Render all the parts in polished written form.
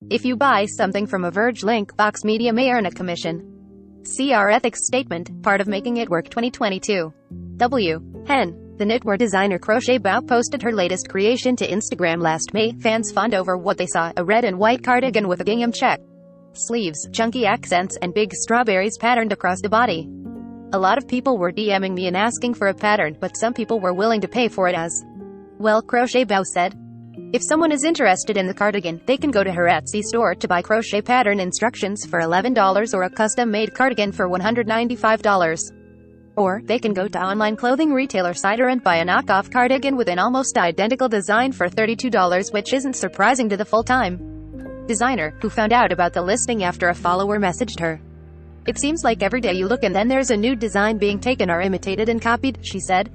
If you buy something from a Verge link, Vox Media may earn a commission. See our ethics statement, part of Making It Work 2022. Hen, the knitwear designer Crochet Bao, posted her latest creation to Instagram last May. Fans fawned over what they saw, a red and white cardigan with a gingham check sleeves, chunky accents, and big strawberries patterned across the body. A lot of people were DMing me and asking for a pattern, but some people were willing to pay for it as well, Crochet Bao said. If someone is interested in the cardigan, they can go to her Etsy store to buy crochet pattern instructions for $11 or a custom-made cardigan for $195. Or, they can go to online clothing retailer Cider and buy a knockoff cardigan with an almost identical design for $32, which isn't surprising to the full-time designer, who found out about the listing after a follower messaged her. It seems like every day you look and then there's a new design being taken or imitated and copied, she said.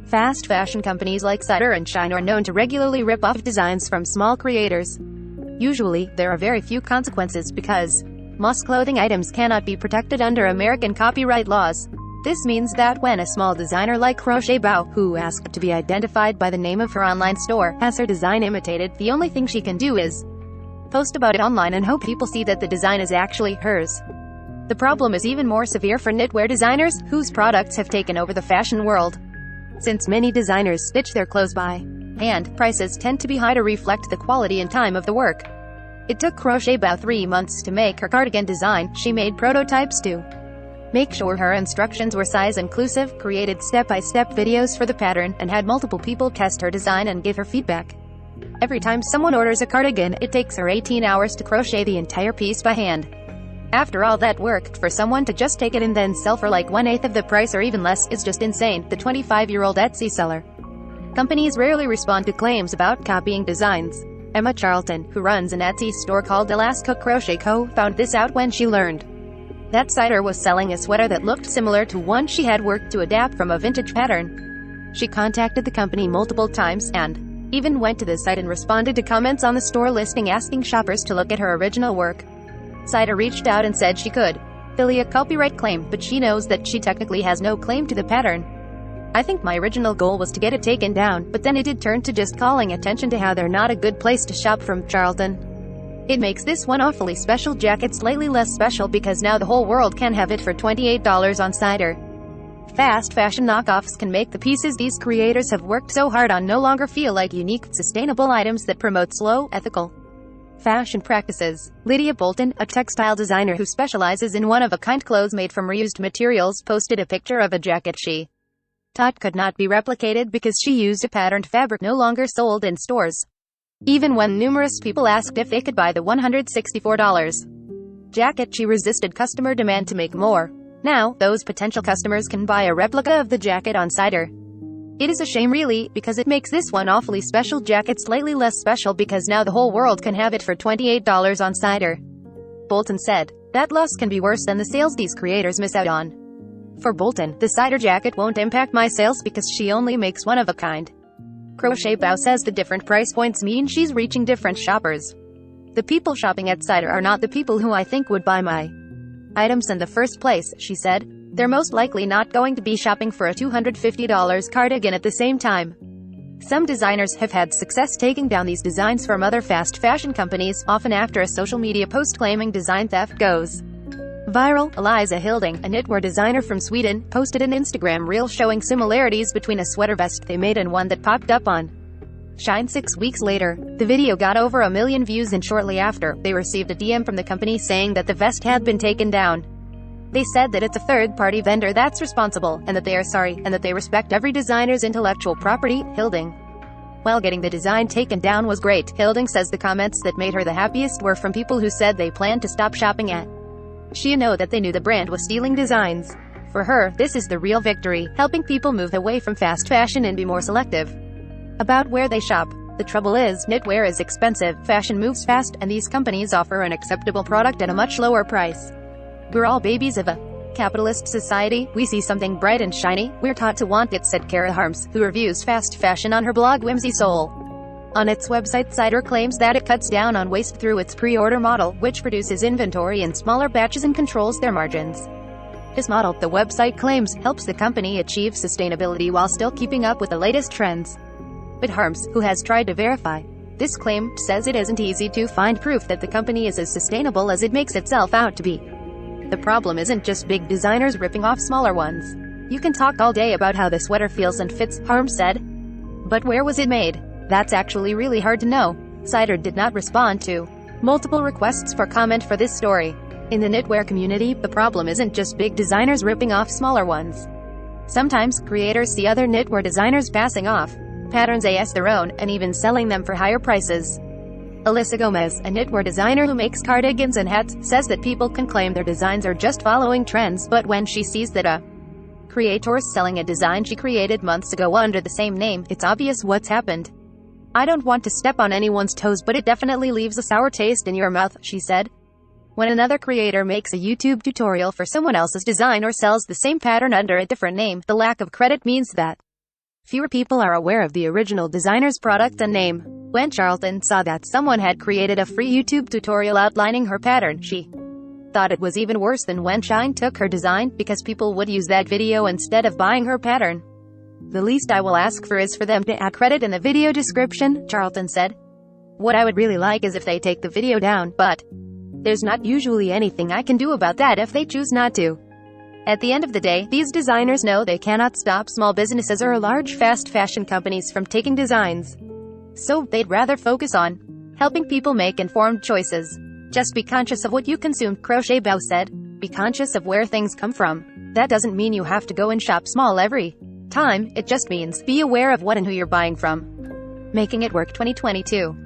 Fast fashion companies like Cider and Shine are known to regularly rip off designs from small creators. Usually, there are very few consequences because most clothing items cannot be protected under American copyright laws. This means that when a small designer like Crochet Bao, who asked to be identified by the name of her online store, has her design imitated, the only thing she can do is post about it online and hope people see that the design is actually hers. The problem is even more severe for knitwear designers, whose products have taken over the fashion world. Since many designers stitch their clothes by hand, prices tend to be high to reflect the quality and time of the work. It took Crochet Bao 3 months to make her cardigan design. She made prototypes to make sure her instructions were size inclusive, created step-by-step videos for the pattern, and had multiple people test her design and give her feedback. Every time someone orders a cardigan, it takes her 18 hours to crochet the entire piece by hand. After all that work, for someone to just take it and then sell for like 1/8 of the price or even less is just insane, the 25-year-old Etsy seller. Companies rarely respond to claims about copying designs. Emma Charlton, who runs an Etsy store called Alaska Crochet Co., found this out when she learned that Cider was selling a sweater that looked similar to one she had worked to adapt from a vintage pattern. She contacted the company multiple times, and even went to the site and responded to comments on the store listing asking shoppers to look at her original work. Cider reached out and said she could file a copyright claim, but she knows that she technically has no claim to the pattern. I think my original goal was to get it taken down, but then it did turn to just calling attention to how they're not a good place to shop from, Charlton. It makes this one awfully special jacket slightly less special because now the whole world can have it for $28 on Cider. Fast fashion knockoffs can make the pieces these creators have worked so hard on no longer feel like unique, sustainable items that promote slow, ethical fashion practices. Lydia Bolton, a textile designer who specializes in one-of-a-kind clothes made from reused materials, posted a picture of a jacket she thought could not be replicated because she used a patterned fabric no longer sold in stores. Even when numerous people asked if they could buy the $164 jacket, she resisted customer demand to make more. Now, those potential customers can buy a replica of the jacket on Cider. It is a shame really, because it makes this one awfully special jacket slightly less special because now the whole world can have it for $28 on Cider. Bolton said, that loss can be worse than the sales these creators miss out on. For Bolton, the Cider jacket won't impact my sales because she only makes one of a kind. Crochet Bao says the different price points mean she's reaching different shoppers. The people shopping at Cider are not the people who I think would buy my items in the first place, she said. They're most likely not going to be shopping for a $250 cardigan at the same time. Some designers have had success taking down these designs from other fast fashion companies, often after a social media post claiming design theft goes viral. Eliza Hilding, a knitwear designer from Sweden, posted an Instagram reel showing similarities between a sweater vest they made and one that popped up on Shine 6 weeks later. The video got over 1 million views, and shortly after, they received a DM from the company saying that the vest had been taken down. They said that it's a third-party vendor that's responsible, and that they are sorry, and that they respect every designer's intellectual property. Hilding. While getting the design taken down was great, Hilding says the comments that made her the happiest were from people who said they planned to stop shopping at She know that they knew the brand was stealing designs. For her, this is the real victory, helping people move away from fast fashion and be more selective about where they shop. The trouble is, knitwear is expensive, fashion moves fast, and these companies offer an acceptable product at a much lower price. We're all babies of a capitalist society. We see something bright and shiny, we're taught to want it, said Kara Harms, who reviews fast fashion on her blog Whimsy Soul. On its website, Cider claims that it cuts down on waste through its pre-order model, which produces inventory in smaller batches and controls their margins. This model, the website claims, helps the company achieve sustainability while still keeping up with the latest trends. But Harms, who has tried to verify This claim says it isn't easy to find proof that the company is as sustainable as it makes itself out to be. The problem isn't just big designers ripping off smaller ones. You can talk all day about how the sweater feels and fits, Harm said. But where was it made? That's actually really hard to know. Cider did not respond to multiple requests for comment for this story. In the knitwear community, the problem isn't just big designers ripping off smaller ones. Sometimes, creators see other knitwear designers passing off patterns as their own, and even selling them for higher prices. Alyssa Gomez, a knitwear designer who makes cardigans and hats, says that people can claim their designs are just following trends, but when she sees that a creator's selling a design she created months ago under the same name, it's obvious what's happened. I don't want to step on anyone's toes, but it definitely leaves a sour taste in your mouth, she said. When another creator makes a YouTube tutorial for someone else's design or sells the same pattern under a different name, the lack of credit means that fewer people are aware of the original designer's product and name. When Charlton saw that someone had created a free YouTube tutorial outlining her pattern, she thought it was even worse than when Shine took her design, because people would use that video instead of buying her pattern. The least I will ask for is for them to add credit in the video description, Charlton said. What I would really like is if they take the video down, but there's not usually anything I can do about that if they choose not to. At the end of the day, these designers know they cannot stop small businesses or large fast fashion companies from taking designs. So, they'd rather focus on helping people make informed choices. Just be conscious of what you consume, Crochet Bow said. Be conscious of where things come from. That doesn't mean you have to go and shop small every time, it just means be aware of what and who you're buying from. Making It Work 2022.